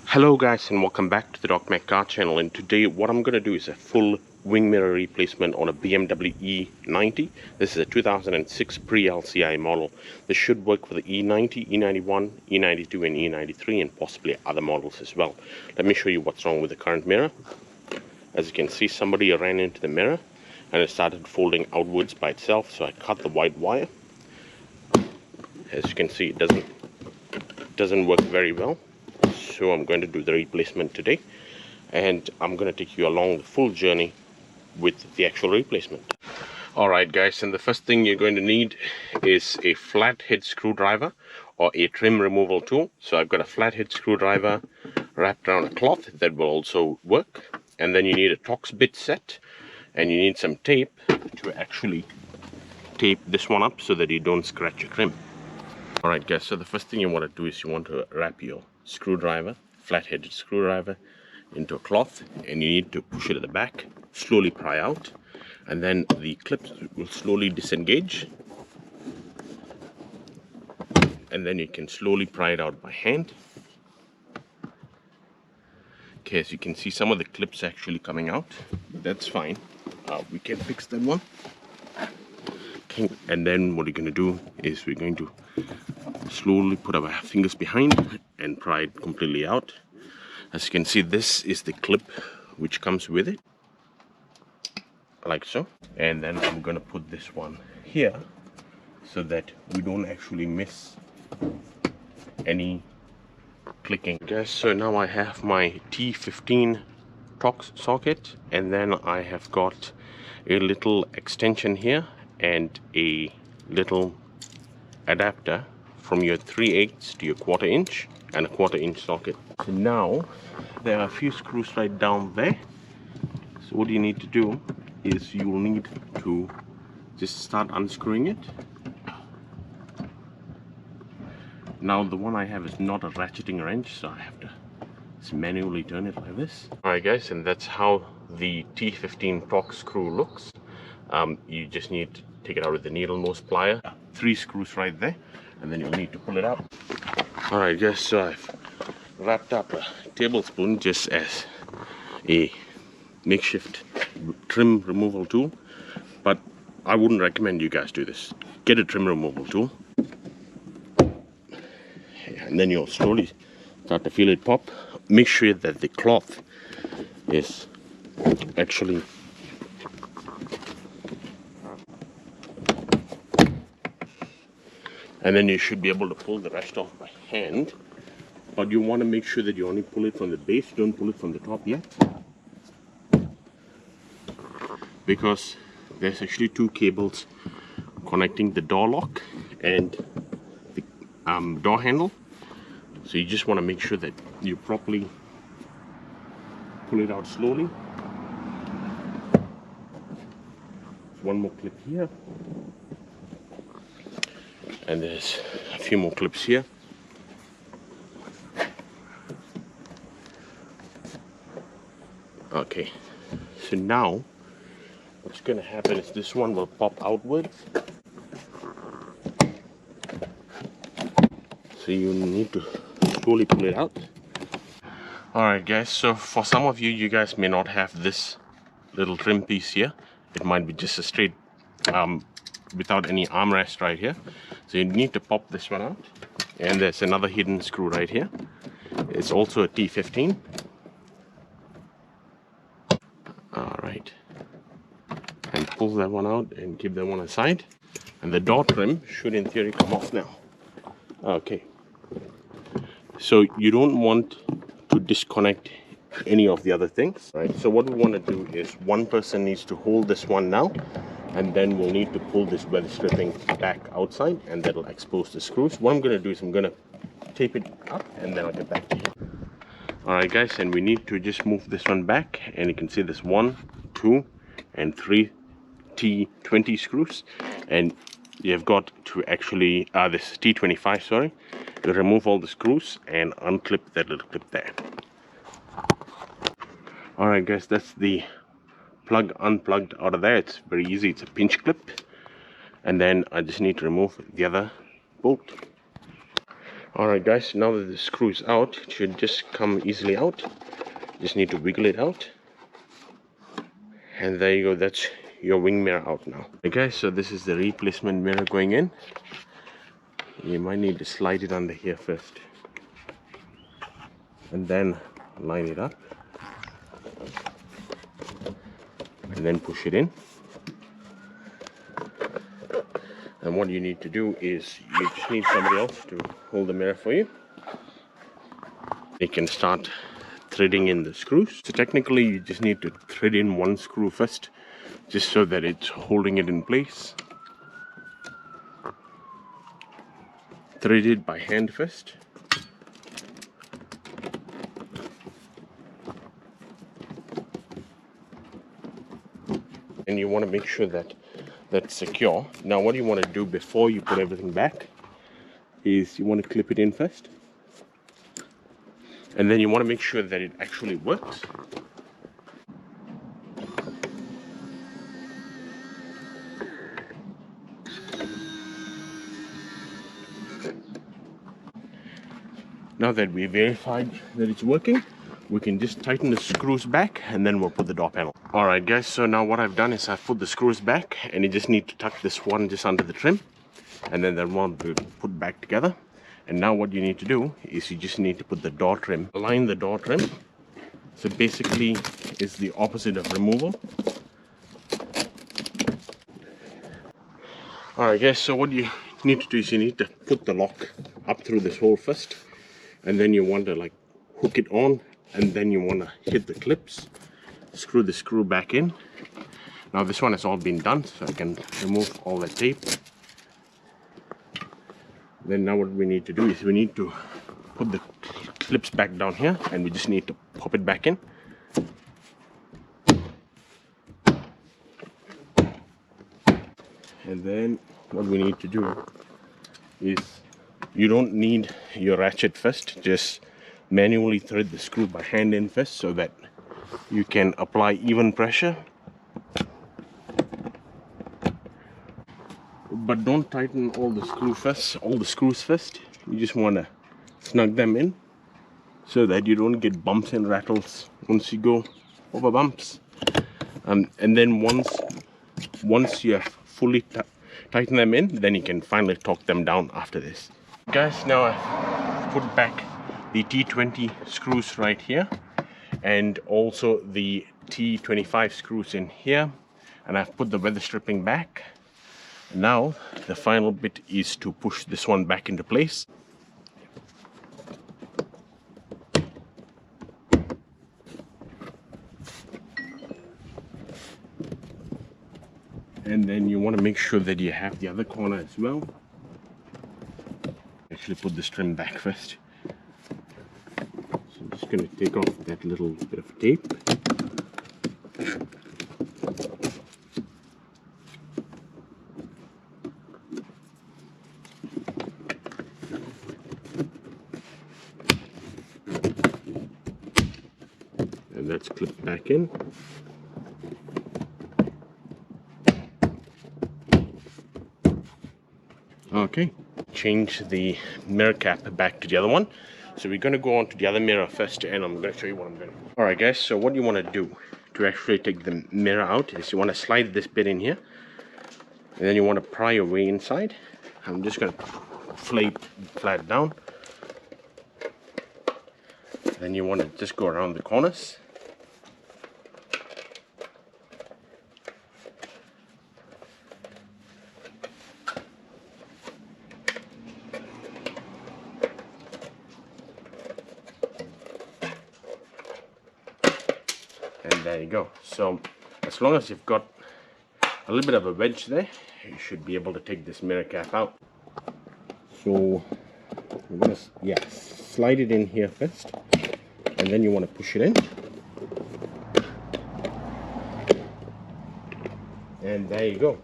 Hello guys, and welcome back to the Doc Mac Car channel. And today what I'm going to do is a full wing mirror replacement on a BMW E90. This is a 2006 pre-LCI model. This should work for the E90, E91, E92 and E93 and possibly other models as well. Let me show you what's wrong with the current mirror. As you can see, somebody ran into the mirror and it started folding outwards by itself, so I cut the white wire. As you can see, it doesn't work very well. So I'm going to do the replacement today, and I'm going to take you along the full journey with the actual replacement. Alright guys, and the first thing you're going to need is a flathead screwdriver or a trim removal tool. So I've got a flathead screwdriver wrapped around a cloth that will also work, and then you need a torx bit set, and you need some tape to actually tape this one up so that you don't scratch your trim. Alright guys, so the first thing you want to do is you want to wrap your screwdriver, flat-headed screwdriver, into a cloth, and you need to push it at the back, slowly pry out, and then the clips will slowly disengage, and then you can slowly pry it out by hand. Okay, as you can see, some of the clips actually coming out, but that's fine. We can fix that one. Okay, and then what you're going to do is we're going to slowly put our fingers behind and pry it completely out. As you can see, this is the clip which comes with it, like so. And then I'm going to put this one here so that we don't actually miss any clicking. Guys, so now I have my T15 torx socket, and then I have got a little extension here and a little adapter from your 3/8 to your 1/4 inch and a 1/4 inch socket. So now there are a few screws right down there. So what you need to do is you will need to just start unscrewing it. Now the one I have is not a ratcheting wrench, so I have to just manually turn it like this. Alright guys, and that's how the T15 torx screw looks. You just need to take it out with the needle nose plier. 3 screws right there, and then you'll need to pull it out. Alright guys, so I've wrapped up a tablespoon just as a makeshift trim removal tool, but I wouldn't recommend you guys do this. Get a trim removal tool, and then you'll slowly start to feel it pop. Make sure that the cloth is actually and then you should be able to pull the rest off by hand, but you want to make sure that you only pull it from the base, don't pull it from the top yet, because there's actually 2 cables connecting the door lock and the door handle. So you just want to make sure that you properly pull it out slowly. One more clip here, and there's a few more clips here. Okay, so now what's going to happen is this one will pop outwards. So you need to slowly pull it out. Alright guys, so for some of you, you guys may not have this little trim piece here. It might be just a straight without any armrest right here. So you need to pop this one out, and there's another hidden screw right here. It's also a T15. Alright, and pull that one out and keep that one aside, and the door trim should in theory come off now. Okay, so you don't want to disconnect any of the other things, right? So what we want to do is one person needs to hold this one now, and then we'll need to pull this weather stripping back outside, and that'll expose the screws. What I'm going to do is I'm going to tape it up, and then I'll get back to you. Alright guys, and we need to just move this one back, and you can see there's 1, 2 and 3 T20 screws, and you've got to actually this is T25, sorry, to remove all the screws and unclip that little clip there. Alright guys, that's the plug unplugged out of there. It's very easy, it's a pinch clip, and then I just need to remove the other bolt. Alright guys, now that the screw is out, it should just come easily out. Just need to wiggle it out. And there you go, that's your wing mirror out now. Okay guys, so this is the replacement mirror going in. You might need to slide it under here first. And then line it up. And then push it in. And what you need to do is you just need somebody else to hold the mirror for you. You can start threading in the screws. So technically you just need to thread in one screw first, just so that it's holding it in place. Thread it by hand first. And you want to make sure that that's secure. Now what you want to do before you put everything back is you want to clip it in first. And then you want to make sure that it actually works. Now that we verified that it's working, we can just tighten the screws back and then we'll put the door panel. Alright guys, so now what I've done is I've put the screws back, and you just need to tuck this one just under the trim, and then that one will put back together. And now what you need to do is you just need to put the door trim, align the door trim. So basically it's the opposite of removal. Alright guys, so what you need to do is you need to put the lock up through this hole first, and then you want to like hook it on, and then you want to hit the clips, screw the screw back in. Now this one has all been done, so I can remove all the tape. Then now what we need to do is we need to put the clips back down here, and we just need to pop it back in. And then what we need to do is, you don't need your ratchet first, just manually thread the screw by hand in first so that you can apply even pressure. But don't tighten all the screws first. You just want to snug them in so that you don't get bumps and rattles once you go over bumps. And then once you have fully tightened them in, then you can finally torque them down after this. Guys, now I've put back the T20 screws right here, and also the T25 screws in here, and I've put the weather stripping back. Now the final bit is to push this one back into place. And then you want to make sure that you have the other corner as well. Actually put this trim back first. So I'm just going to take off that little bit of tape. And that's clipped back in. Okay, change the mirror cap back to the other one. So we're going to go on to the other mirror first, and I'm going to show you what I'm doing. Alright guys, so what you want to do to actually take the mirror out is you want to slide this bit in here, and then you want to pry your way inside. I'm just going to flay it flat down. Then you want to just go around the corners. And there you go. So as long as you've got a little bit of a wedge there, you should be able to take this mirror cap out. So we're going to slide it in here first, and then you want to push it in. And there you go.